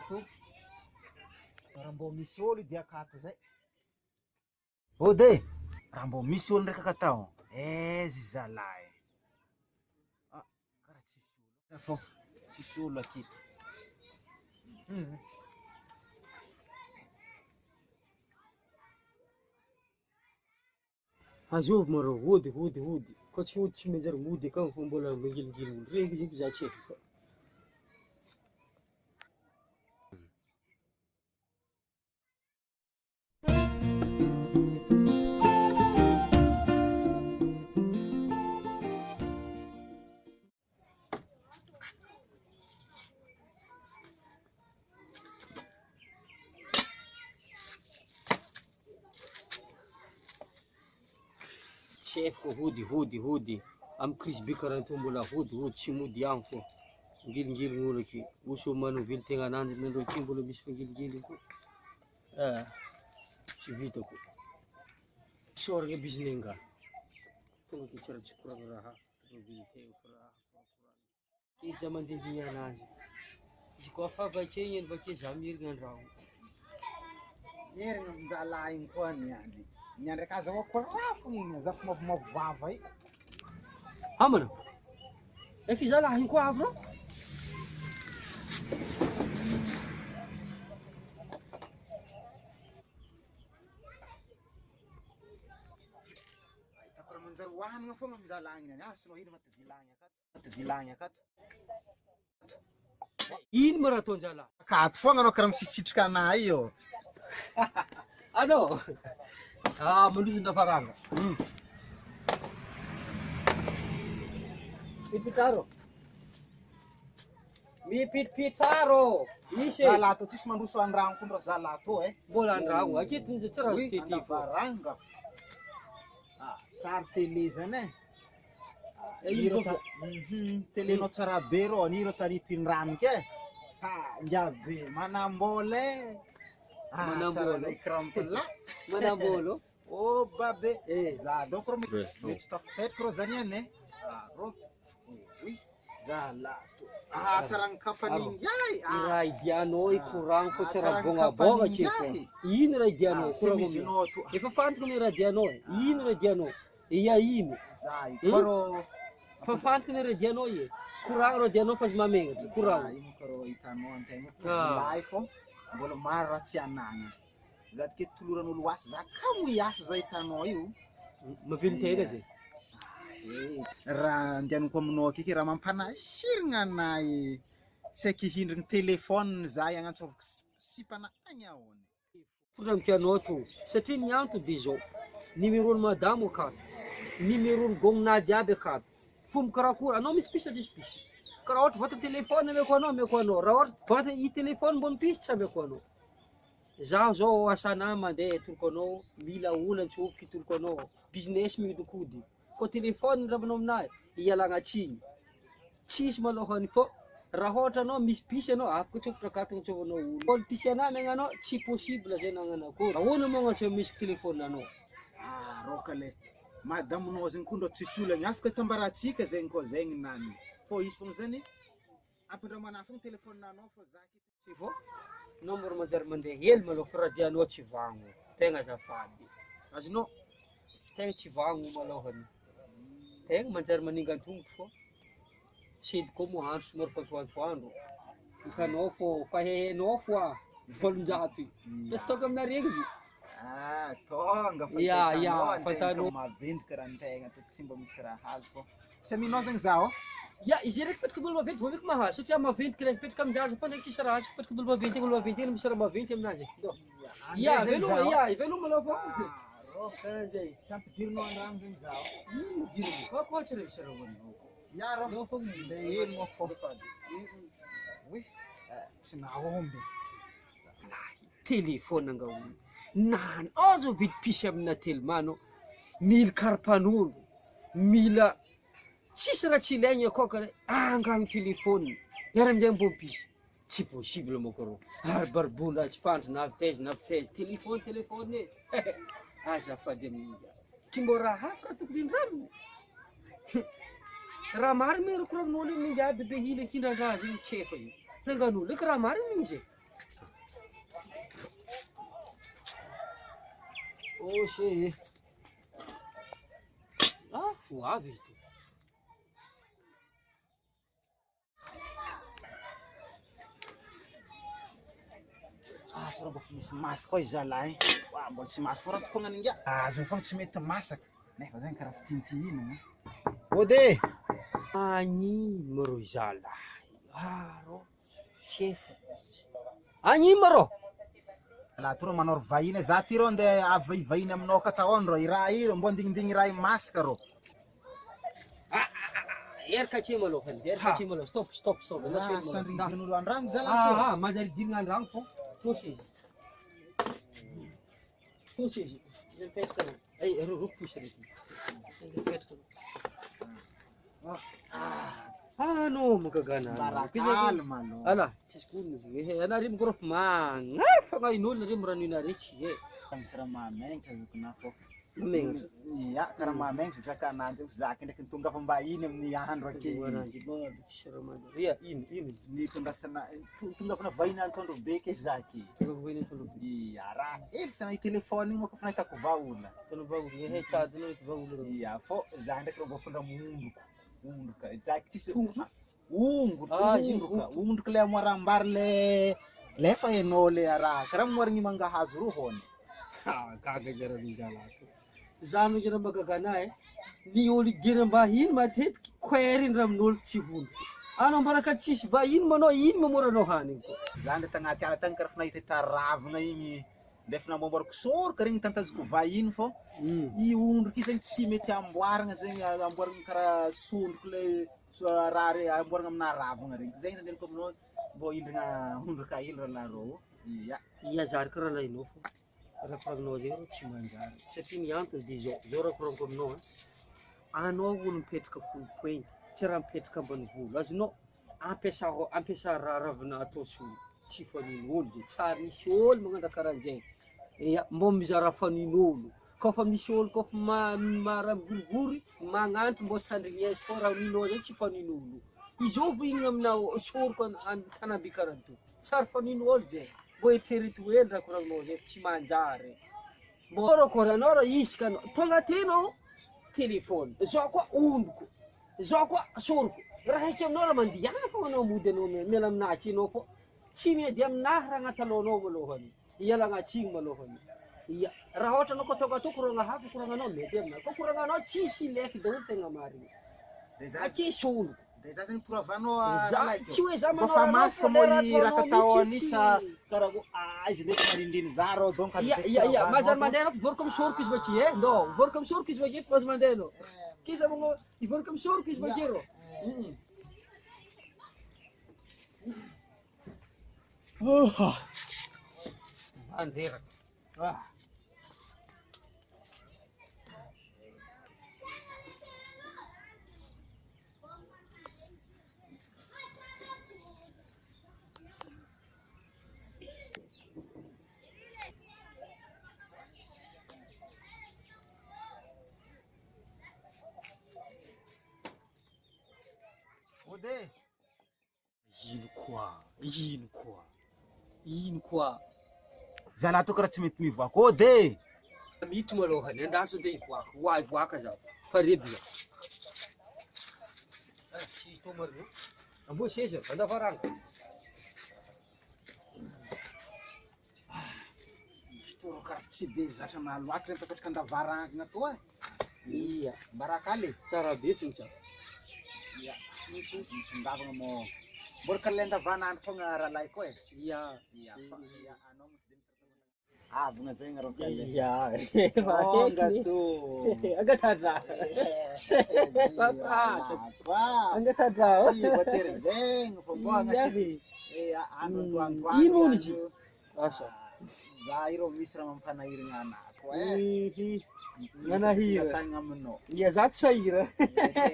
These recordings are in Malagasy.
akato raha mbô misy ôlo dia akato zay ôdy raha mbô misy ôlo ndraiky akatao zy zalahy karaha tsisy ôlo fô tsisy ôlo aketo Azovy marô, hody koa tsy hody tsy manjary mody akao fa mbola mangilingily regny izy za tsy haiko. Tsy haiko hody amy crise be karaha tô mbola hody tsy mody ihany fô ngilingily gn'olo aky oso manovily tegna ananjy nandro aty mbola misy fangilingily koa tsy vitako soragna bizinenga tonga ty tsara tsy koragna raha tomovily tegna fa raha iza mandeha anazy izy koa fa vakegny eny vake za mirigna andragno erigna aminjalahy igny koa niany ndraiky aza korafony za fa mavomavovava i amana efa zalahy igny koa avy rô takora manjary hoanigna fogna aminjalahy igny asanao ino maty vilagny akato ino ma raha ataon-jalahy akato fogna anao karaha misisitriky anahy io anao mandroson-dafaranga pitaro mipitaro isy zalahy tô tsisy mandroso andragno koa ndro zalahy tô mbola andragno aketo tsara varanga tsara télé zany télénao tsara be rô niro tanito indramika ngiabe manambola manambola écran plat manambolo babe za donc rô mety tafipetraka rô zany eny rô zalahy tsara ny kampaningy raha idianao i courant fa tsy raha bôngabônga kefa ino raha idianao efa fantako ny raha idianao ino raha idianao ia ino fa fantako ny raha idianao e courant raha idianao fa azy mamenatra courant ino ka rô hitanao antegna tovolahy fô mbola maro raha tsy anagna za tike toloran'olo asa za kamo iasa za hitanao io mavily tegna zay raha andianako aminao akeky raha mampanahirigna anahy saiky hindriny telefôny za agnantsovako sipana agny ahoany fozampianao to satria nianto de zao numéron'ny madamo akato numéron'ny gôminady aby akato fomba karakory anao misy pisy tsisy pisy karaha ohatra vata telefôny ameko anao raha ohatra vata i telefôny mbô pisy tsy ameko anao zaho zao asanà mandeha toloko anao mila olan-tsofiky toloko anao business mihodikody koa telefôny ravanao aminahy ialagna tsiny tsisy malohany fô raha ohatra anao misy pisy anao afaka tsofitra akato agnantsovanao olo ôlo pisy anah megnanao tsy possible zay nagnano akory ahoana moa agnantsy misy telefôny anao roka le madamonao zegny koa ndro tsisy olany afaka tambaratsika zegny koa zegny nany fô izy fogna zany ampindramana fogna telefôninanao fô za tsy fô anao mora manjary mandeha hely maloha fa radianao tsy vagno tegna azafady azonao tegna tsy vagno malohany tegna manjary maningan-tongotro fô sedy koa moa andro somary fatoantoandro hitanao fô fa hehenao fô valonjato io tsy tonga aminaregny izy tonga fatanao maventy karaha antegna to tsy mba misy raha hazo fô tsy aminao zegny zaho ya izy raiky petraka olo maventy vao meky mahazo satria maventy kile mipetraka amizaza fa ndraiky tsisy raha azo petraka olo maventy olo maventy eny misy raha maventy aminazy veloma malôha fô karanjay tsy ampidirinao andragno zegny zaho ino diriny koa tsy misy raha hoaninao yaro fogna ino mo fô tsy naomby telefôny angaolo nany azo vidy pisy amina telemano mila karapan'olo mila tsisy raha tsy ilaigny akao kare angano telefôny iara amizay mbô pisy tsy possible moko rô baribaribonda tsy fantry navitaiza telefôny azafady amin'igny tsy mbô raha hafa raha tokony indraminy raha mariny me raha koragn'olo mingy aby bebe hina hindrandraha zegny tsy efa io nangan'olo eky raha mariny igny zay Oxe. Ah, suave izy ity. Fora mbo fa misy masaka koa izy zalahy. Mbola tsy maso fora tokoa gn'aninga. Azony fogna tsy mety masaka. Nefa zany karaha fitintihinana. Ode! Agnino rô zalahy? Rô, tsy efa. Agnino ma rô? La tora manao vahiny za ty rô nde avahivahiny aminao ka taon rô. I raha io mbo andignindigny raha masaka rô. Erika aty malôha, erika aty malôha. Stop. Sanridin'olo andrano zalahy. Manjary dirina andrano fô. Tosy izy. Mipetraka. Rô pusa reky. Mipetraka. No magagana. Barakalma no. Ala, tsisy kono izy. Anareo mikrôfo magnafa in'olo nareo miranoina reky e. Misy raha mahamaigny azokona fô. Mamegna. Ia, karaha mahamaigny zaka ananjy zaka ndraiky nitonga fa mba iny amin'ny andro ake. Tsisy raha mandry. Ia, ino? Ny tondrasana tonga fa vahiny antondro be ke zaky. Ia, raha elsa na telefone iny moka fa nahitako vahola. Ia, fô za ndraiky rô mbo fondra ondroka. Zaky tsisy ondroka le amoarambary le fa hainao le raha karaha moarigny mangahazo ro hony. Gaga jara rizalato. Zano jara magagana e. Ny olo idira mbahiny matetiky koeriny raha amin'olo tsy hondro. Anao mbaraka tsisy vahiny manao ino mamoranao haniny koa. Za nde tagnaty ala tagny karaha fa nahita taravagna igny ndefa namboamboarako sôraka regny tantazoko vahiny fô i ondroka io zegny tsy mety amboaragna zegny amboaragna karaha sondroko le raha re amboaragna amina ravagna regny zegny zany ko aminao mbo hindrina ondroka hely raha larô. Ia zary karaha lainao fô raha koragnao zegny tsy manjary satria ny antony de zao raha koragnako aminao anao olo mipetraka folo pointy tsy raha mipetraka ambany volo azonao ampiasa raha ravina atao solo tsy fanin'olo zay tsara misy olo magnano karahan'izay. Ia, mbo mizara fanin'olo kofa misy olo kofa mara vorivory magnantry mbo tandrigny azy fô raha ninao zay tsy fanin'olo. Izao vohiny amina soroko tanaby karaha to tsara fanin'olo zay mbo eritrereto hely raha koragnao zay tsy manjary. Mbo rakory anao raha isaka anao tonga tenao telefôny zao koa ondroko zao koa soroko raha heky aminao raha mandiana fô anao mody anao miala aminahy anao fô tsy miady aminahy raha agnaty lohanao malohany ialagna tsigny malohany. Ia, raha ohatra anao tonga atao koragna hafa koragnanao mety aminahy ko koragnanao tsisy leky daholo tegna marigny. Ake sondroko. De za zegny toravanao Tsy hoe za manao fa masaka mo i raha katao anisa karaha izy ndraiky marindriny za rô donc ia manjary mandeha voroko amin'ny soroko izy vaky e non voroko amin'ny soroko izy vaky fa azo mandeha anao kiza magnao ivoroko amin'ny soroko izy vaky rô. Anderaka. Ode! Ino koa? Zalahy to karaha tsy mety mivoaka. Ode! Mity malohany andasy andeha hivoaka. Hoay voaka zaho. Pare bila. Tsisy tô marina. Amboa seza, andavaranga. Toro karaha tsy de zatra naloatra le mipetraka andavarangana to e. Ia, Mbarakale. tsara be to tsara. Ia, misy mo. Mbola karaha le andavanandro fogna raha lahy koa e. Ia, anao mos de avana zegny rô kale. Ia, gato. Angatadra. Angatadra. Si voatery zegny fô mbo agnasy. Andro antoandro. Ino izy? Asa. Za iro misy raha mampanahiragna anahy koa e. Manahira. Tagna aminao. Ia, za tsy sahira.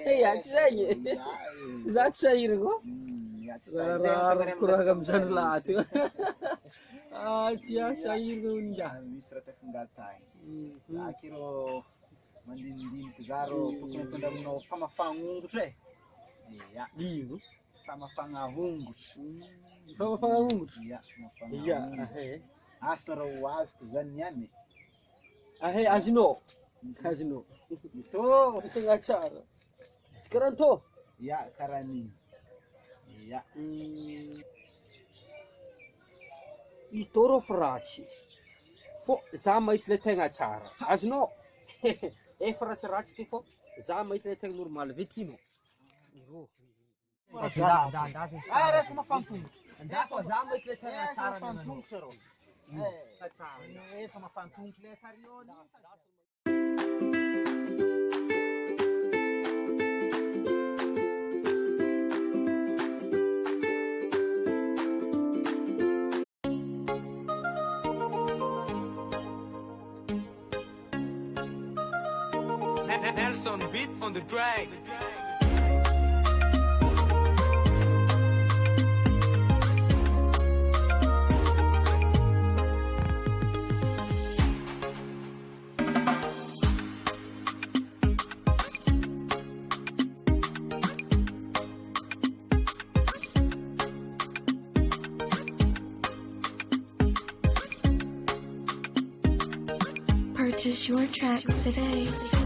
Ia, tsy zegny. Za tsy sahira koa. Raha koragna amizany lahaty. Tsy sahira nja. Misy raha tafingatagny. Zaky ro mandinindiniky za ro tokony hitondra aminao famafagna ongotra e. Ia. Ino? famafagna ongotro. Famafagna ongotro? Ia, famafagna Ia, ongotro. Asa raha ho azoko zany ihany. Azonao. Azonao. Ito. Tegna tsara. Karaha tô. Ia, karaha an'igny. Ia. Ito rô fa ratsy. Fô za mahita le tegna tsara. Azonao. Efa ratsiratsy ty fô za mahita le tegna normaly ve tinao? Resa mafantongotra. Andà fa za mahita le tegna tsara mafantongotra rô. Tsara. Resa mafantongotra le tariony. Nelson beat on the drag. Purchase your tracks today.